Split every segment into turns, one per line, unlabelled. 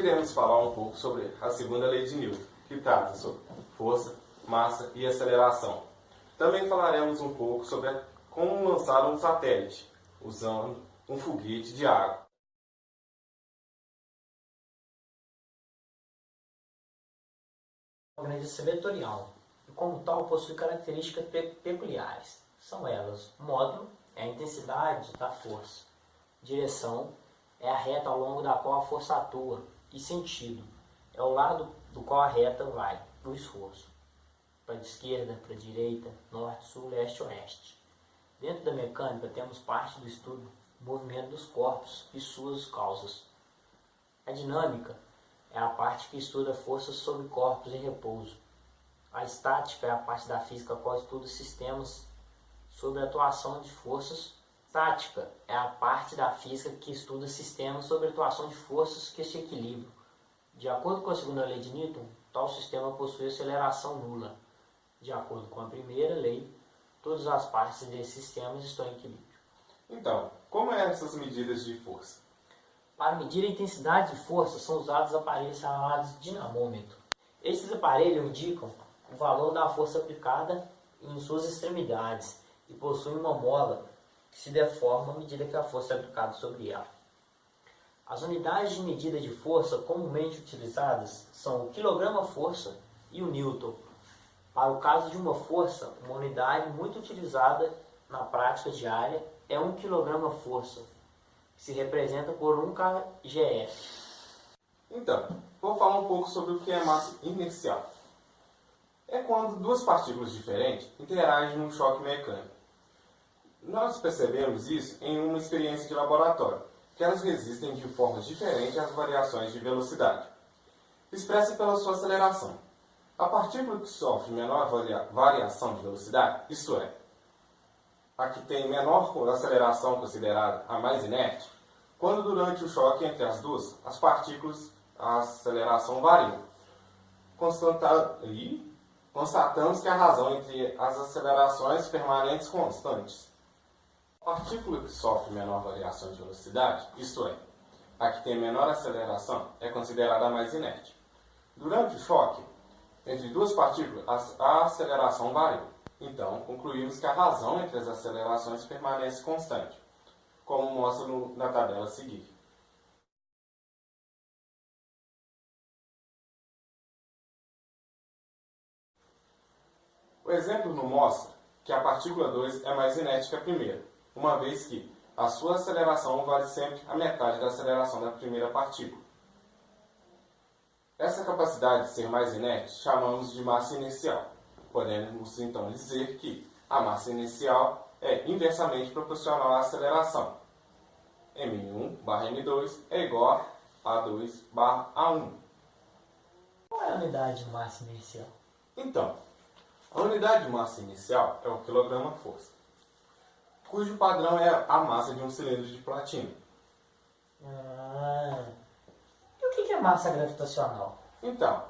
iremos falar um pouco sobre a segunda lei de Newton, que trata sobre força, massa e aceleração. Também falaremos um pouco sobre como lançar um satélite, usando um foguete de água.
Organização vetorial e, como tal, possui características peculiares. São elas: módulo é a intensidade da força, direção é a reta ao longo da qual a força atua, e sentido é o lado do qual a reta vai, o esforço. Para a esquerda, para a direita, norte, sul, leste, oeste. Dentro da mecânica temos parte do estudo do movimento dos corpos e suas causas. A dinâmica é a parte que estuda forças sobre corpos em repouso. A estática é a parte da física a qual estuda sistemas sobre a atuação de forças. Estática é a parte da física que estuda sistemas sobre a atuação de forças que se equilibram. De acordo com a segunda lei de Newton, tal sistema possui aceleração nula. De acordo com a primeira lei, todas as partes desses sistemas estão em equilíbrio.
Então, como são essas medidas de força?
Para medir a intensidade de força, são usados aparelhos chamados dinamômetro. Esses aparelhos indicam o valor da força aplicada em suas extremidades e possuem uma mola que se deforma à medida que a força é aplicada sobre ela. As unidades de medida de força comumente utilizadas são o quilograma-força e o newton. Para o caso de uma força, uma unidade muito utilizada na prática diária é 1 quilograma-força, que se representa por 1 kgf.
Então, vou falar um pouco sobre o que é massa inercial. É quando duas partículas diferentes interagem num choque mecânico. Nós percebemos isso em uma experiência de laboratório, que elas resistem de formas diferentes às variações de velocidade, expressa pela sua aceleração. A partícula que sofre menor variação de velocidade, isto é, a que tem menor aceleração considerada a mais inerte, quando durante o choque entre as duas, as partículas, a aceleração varia. Constatamos que a razão entre as acelerações permanentes constantes. A partícula que sofre menor variação de velocidade, isto é, a que tem menor aceleração, é considerada a mais inerte. Durante o choque entre duas partículas, a aceleração varia. Então, concluímos que a razão entre as acelerações permanece constante, como mostra na tabela a seguir. O exemplo nos mostra que a partícula 2 é mais inerte que a primeira, uma vez que a sua aceleração vale sempre a metade da aceleração da primeira partícula. Essa capacidade de ser mais inerte chamamos de massa inercial. Podemos então dizer que a massa inercial é inversamente proporcional à aceleração. m1/m2 é igual a A2/A1.
Qual é a unidade de massa inercial?
Então, a unidade de massa inicial é o quilograma-força, cujo padrão é a massa de um cilindro de platina.
E o que é massa gravitacional?
Então,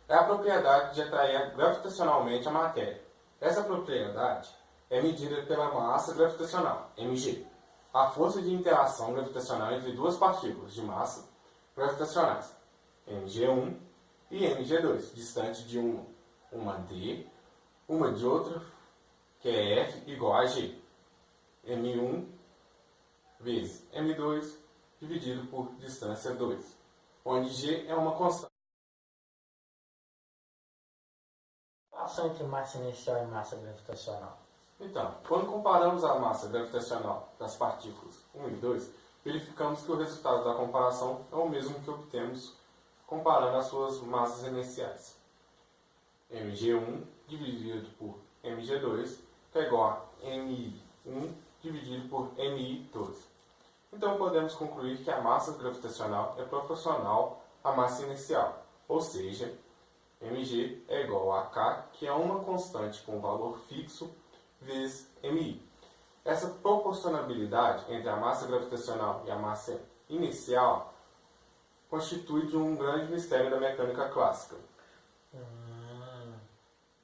é a propriedade de atrair gravitacionalmente a matéria. Essa propriedade é medida pela massa gravitacional, mg, a força de interação gravitacional entre duas partículas de massa gravitacionais, mg1 e mg2, distante de uma d, uma de outra, que é F igual a G. M1 vezes M2 dividido por distância 2, onde G é uma constante.
A relação entre massa inercial e massa gravitacional?
Então, quando comparamos a massa gravitacional das partículas 1 e 2, verificamos que o resultado da comparação é o mesmo que obtemos comparando as suas massas inerciais. mg1 dividido por mg2 é igual a mi1 dividido por mi2. Então podemos concluir que a massa gravitacional é proporcional à massa inercial, ou seja, mg é igual a k, que é uma constante com valor fixo, vezes mi. Essa proporcionalidade entre a massa gravitacional e a massa inercial constitui de um grande mistério da mecânica clássica.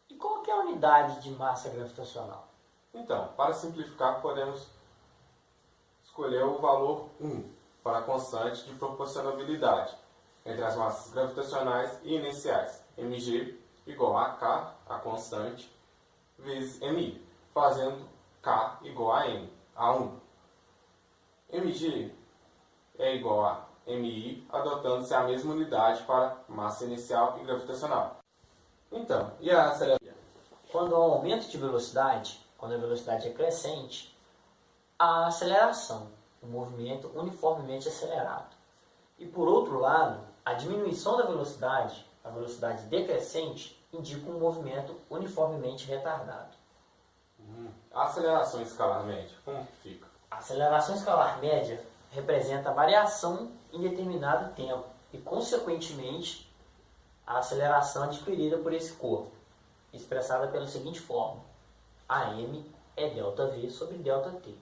E qual que é a unidade de massa gravitacional?
Então, para simplificar, podemos escolher o valor 1 para a constante de proporcionalidade, entre as massas gravitacionais e inerciais. mg igual a k, a constante, vezes mi, fazendo k igual a n, a 1. mg é igual a mi, adotando-se a mesma unidade para massa inicial e gravitacional. Então, e a aceleração?
Quando há um aumento de velocidade, quando a velocidade é crescente, há aceleração, o movimento uniformemente acelerado. E por outro lado, a diminuição da velocidade, a velocidade decrescente, indica um movimento uniformemente retardado.
A aceleração escalar média, como que fica?
A aceleração escalar média representa a variação em determinado tempo e, consequentemente, a aceleração adquirida por esse corpo, expressada pela seguinte forma: AM é ΔV sobre ΔT,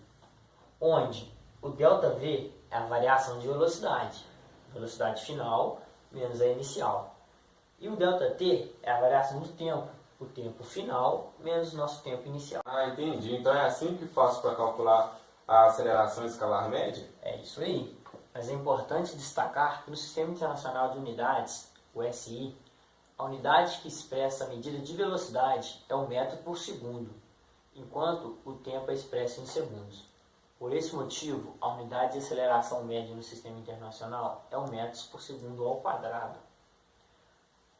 onde o ΔV é a variação de velocidade final menos a inicial, e o ΔT é a variação do tempo, o tempo final menos o nosso tempo inicial.
Ah, entendi. Então é assim que faço para calcular a aceleração escalar média?
É isso aí. Mas é importante destacar que no Sistema Internacional de Unidades, o SI, a unidade que expressa a medida de velocidade é o metro por segundo, enquanto o tempo é expresso em segundos. Por esse motivo, a unidade de aceleração média no Sistema Internacional é o metros por segundo ao quadrado.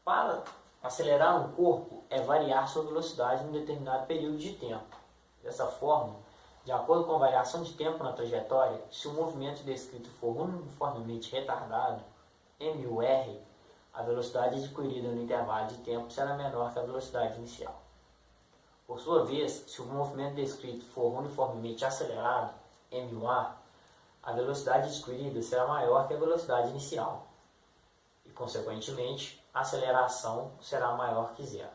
Para acelerar um corpo é variar sua velocidade em um determinado período de tempo. Dessa forma, de acordo com a variação de tempo na trajetória, se o movimento descrito for uniformemente retardado, mur, a velocidade adquirida no intervalo de tempo será menor que a velocidade inicial. Por sua vez, se o movimento descrito for uniformemente acelerado, mua, a velocidade adquirida será maior que a velocidade inicial e, consequentemente, a aceleração será maior que zero.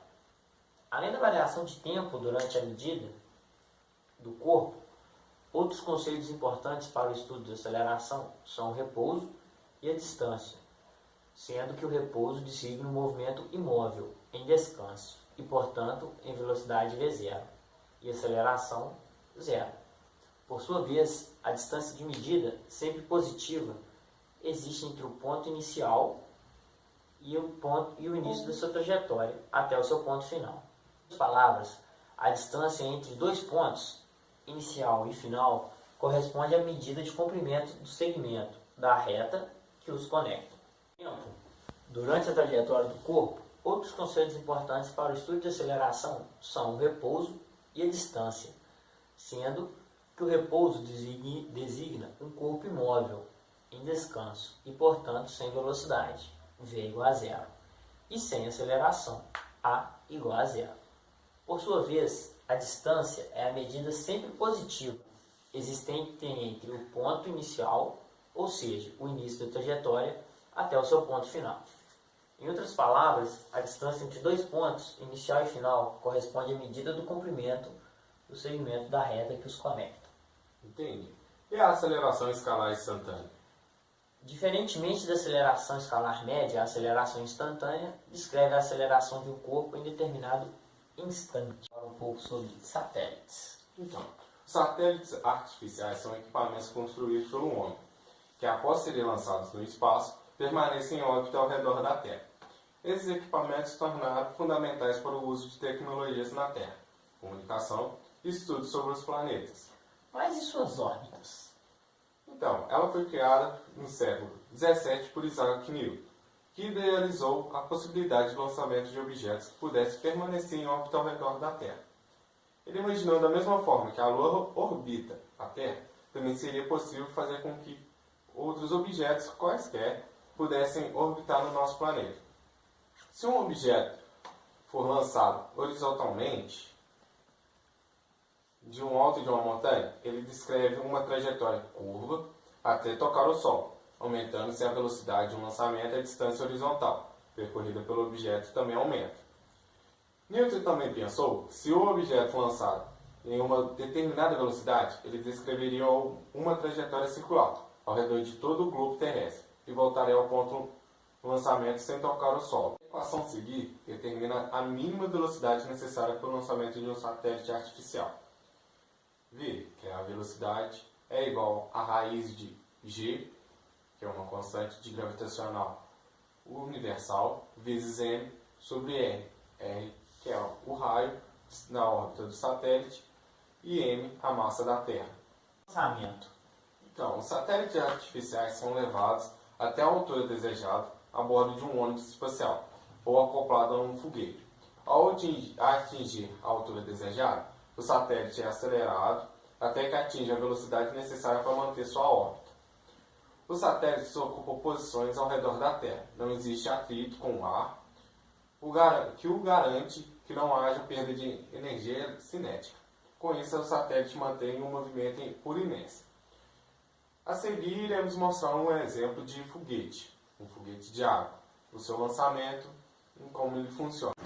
Além da variação de tempo durante a medida do corpo, outros conceitos importantes para o estudo de aceleração são o repouso e a distância, sendo que o repouso designa um movimento imóvel, em descanso, e, portanto, em velocidade v0, e aceleração zero. Por sua vez, a distância de medida, sempre positiva, existe entre o ponto inicial e o início da sua trajetória, até o seu ponto final. Em outras palavras, a distância entre dois pontos, inicial e final, corresponde à medida de comprimento do segmento da reta que os conecta. Durante a trajetória do corpo, outros conceitos importantes para o estudo de aceleração são o repouso e a distância, sendo que o repouso designa um corpo imóvel, em descanso e, portanto, sem velocidade, v igual a zero, e sem aceleração, a igual a zero. Por sua vez, a distância é a medida sempre positiva existente entre o ponto inicial, ou seja, o início da trajetória, até o seu ponto final. Em outras palavras, a distância entre dois pontos, inicial e final, corresponde à medida do comprimento do segmento da reta que os conecta.
Entendi. E a aceleração escalar instantânea?
Diferentemente da aceleração escalar média, a aceleração instantânea descreve a aceleração de um corpo em determinado instante. Fala um pouco sobre satélites.
Então, satélites artificiais são equipamentos construídos pelo homem, que após serem lançados no espaço, permanecem em órbita ao redor da Terra. Esses equipamentos se tornaram fundamentais para o uso de tecnologias na Terra, comunicação e estudos sobre os planetas.
Mas e suas órbitas?
Então, ela foi criada no século XVII por Isaac Newton, que idealizou a possibilidade de lançamento de objetos que pudessem permanecer em órbita ao redor da Terra. Ele imaginou da mesma forma que a Lua orbita a Terra, também seria possível fazer com que outros objetos quaisquer pudessem orbitar no nosso planeta. Se um objeto for lançado horizontalmente de um alto de uma montanha, ele descreve uma trajetória curva até tocar o Sol, aumentando-se a velocidade de um lançamento e a distância horizontal percorrida pelo objeto também aumenta. Newton também pensou que se o objeto lançado em uma determinada velocidade, ele descreveria uma trajetória circular ao redor de todo o globo terrestre e voltaria ao ponto do lançamento sem tocar o solo. A equação a seguir determina a mínima velocidade necessária para o lançamento de um satélite artificial. V, que é a velocidade, é igual a raiz de g, que é uma constante de gravitacional, universal vezes m sobre r. R, que é o raio na órbita do satélite, e m, a massa da Terra.
Lançamento.
Então, os satélites artificiais são levados até a altura desejada a bordo de um ônibus espacial ou acoplado a um foguete. Ao atingir a altura desejada, o satélite é acelerado até que atinja a velocidade necessária para manter sua órbita. Os satélites ocupam posições ao redor da Terra. Não existe atrito com o ar, que o garante que não haja perda de energia cinética. Com isso, o satélite mantém um movimento por inércia. A seguir, iremos mostrar um exemplo de foguete, um foguete de água, o seu lançamento e como ele funciona.